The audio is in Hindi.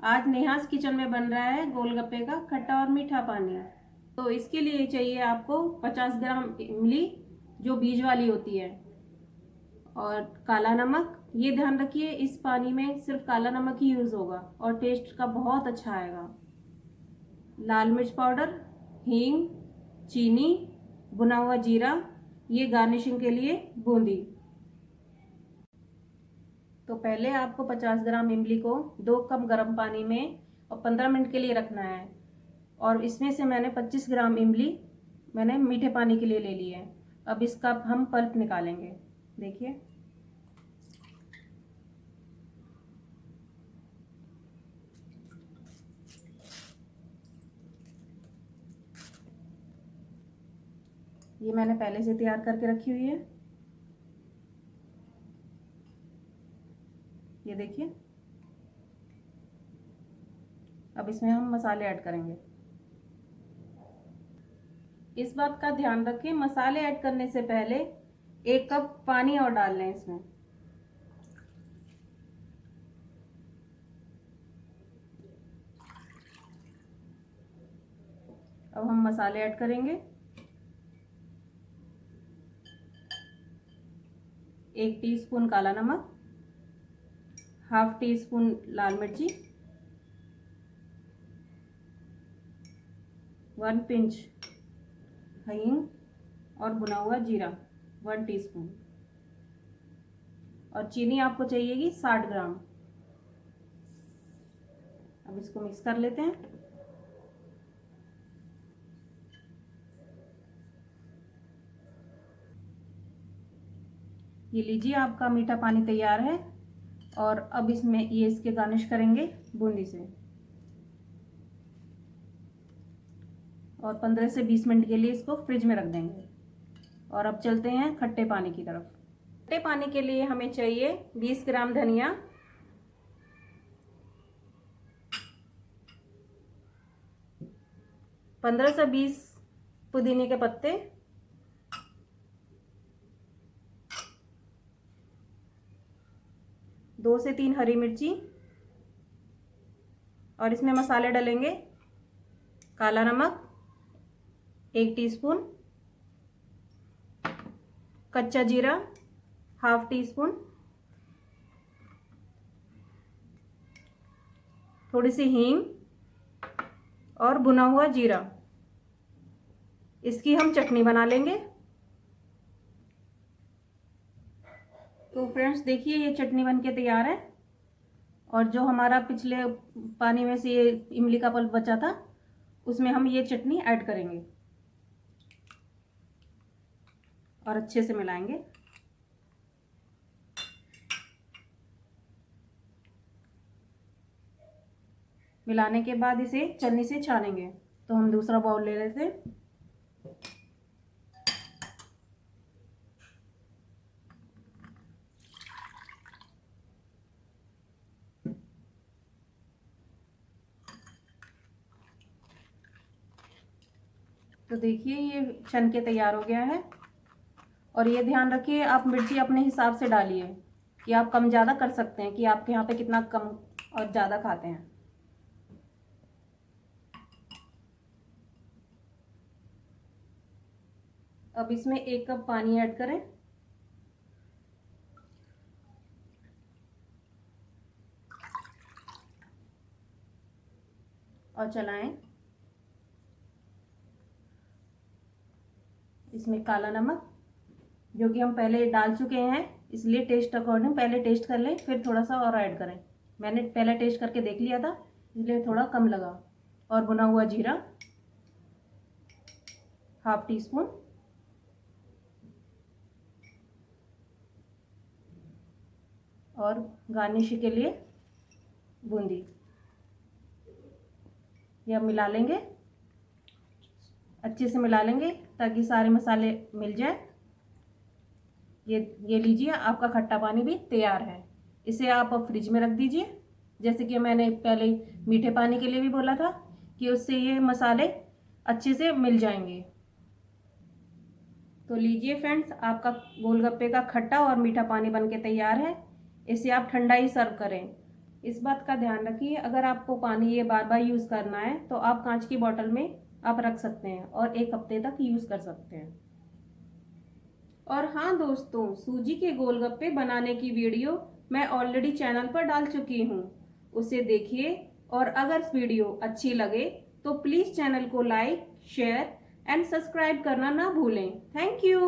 आज नेहास किचन में बन रहा है गोलगप्पे का खट्टा और मीठा पानी। तो इसके लिए चाहिए आपको 50 ग्राम इमली जो बीज वाली होती है, और काला नमक। ये ध्यान रखिए इस पानी में सिर्फ काला नमक ही यूज होगा और टेस्ट का बहुत अच्छा आएगा। लाल मिर्च पाउडर, हींग, चीनी, भुना हुआ जीरा, ये गार्निशिंग के लिए बूंदी। तो पहले आपको 50 ग्राम इमली को 2 कप गर्म पानी में और 15 मिनट के लिए रखना है। और इसमें से मैंने 25 ग्राम इमली मैंने मीठे पानी के लिए ले ली है। अब इसका हम पल्प निकालेंगे। देखिए, ये मैंने पहले से तैयार करके रखी हुई है। ये देखिए, अब इसमें हम मसाले ऐड करेंगे। इस बात का ध्यान रखें, मसाले ऐड करने से पहले 1 कप पानी और डाल लें इसमें। अब हम मसाले ऐड करेंगे। 1 टीस्पून काला नमक, हाफ टी स्पून लाल मिर्ची, 1 पिंच हींग और भुना हुआ जीरा 1 टीस्पून। और चीनी आपको चाहिएगी 60 ग्राम। अब इसको मिक्स कर लेते हैं। ये लीजिए, आपका मीठा पानी तैयार है। और अब इसमें ये इसके गार्निश करेंगे बूंदी से। और 15 से 20 मिनट के लिए इसको फ्रिज में रख देंगे। और अब चलते हैं खट्टे पानी की तरफ। खट्टे पानी के लिए हमें चाहिए 20 ग्राम धनिया, 15 से 20 पुदीने के पत्ते, 2 से 3 हरी मिर्ची। और इसमें मसाले डालेंगे। काला नमक 1 टीस्पून, कच्चा जीरा हाफ टी स्पून, थोड़ी सी हींग और भुना हुआ जीरा। इसकी हम चटनी बना लेंगे। तो फ्रेंड्स देखिए, ये चटनी बनके तैयार है। और जो हमारा पिछले पानी में से ये इमली का पल्प बचा था, उसमें हम ये चटनी ऐड करेंगे और अच्छे से मिलाएंगे। मिलाने के बाद इसे छन्नी से छानेंगे। तो हम दूसरा बाउल ले लेते हैं। तो देखिए, ये छन के तैयार हो गया है। और ये ध्यान रखिए, आप मिर्ची अपने हिसाब से डालिए कि आप कम ज़्यादा कर सकते हैं कि आपके यहाँ पे कितना कम और ज़्यादा खाते हैं। अब इसमें 1 कप पानी ऐड करें। और चलाएं। इसमें काला नमक जो कि हम पहले डाल चुके हैं, इसलिए टेस्ट अकॉर्डिंग पहले टेस्ट कर लें, फिर थोड़ा सा और ऐड करें। मैंने पहले टेस्ट करके देख लिया था, इसलिए थोड़ा कम लगा। और भुना हुआ जीरा हाफ टी स्पून, और गार्निश के लिए बूंदी। ये अब मिला लेंगे, अच्छे से मिला लेंगे ताकि सारे मसाले मिल जाए। ये लीजिए, आपका खट्टा पानी भी तैयार है। इसे आप फ्रिज में रख दीजिए। जैसे कि मैंने पहले मीठे पानी के लिए भी बोला था कि उससे ये मसाले अच्छे से मिल जाएंगे। तो लीजिए फ्रेंड्स, आपका गोलगप्पे का खट्टा और मीठा पानी बनके तैयार है। इसे आप ठंडा ही सर्व करें। इस बात का ध्यान रखिए, अगर आपको पानी ये बार बार यूज़ करना है तो आप कांच की बोतल में आप रख सकते हैं और 1 हफ्ते तक यूज़ कर सकते हैं। और हाँ दोस्तों, सूजी के गोलगप्पे बनाने की वीडियो मैं ऑलरेडी चैनल पर डाल चुकी हूँ, उसे देखिए। और अगर वीडियो अच्छी लगे तो प्लीज़ चैनल को लाइक, शेयर एंड सब्सक्राइब करना ना भूलें। Thank you.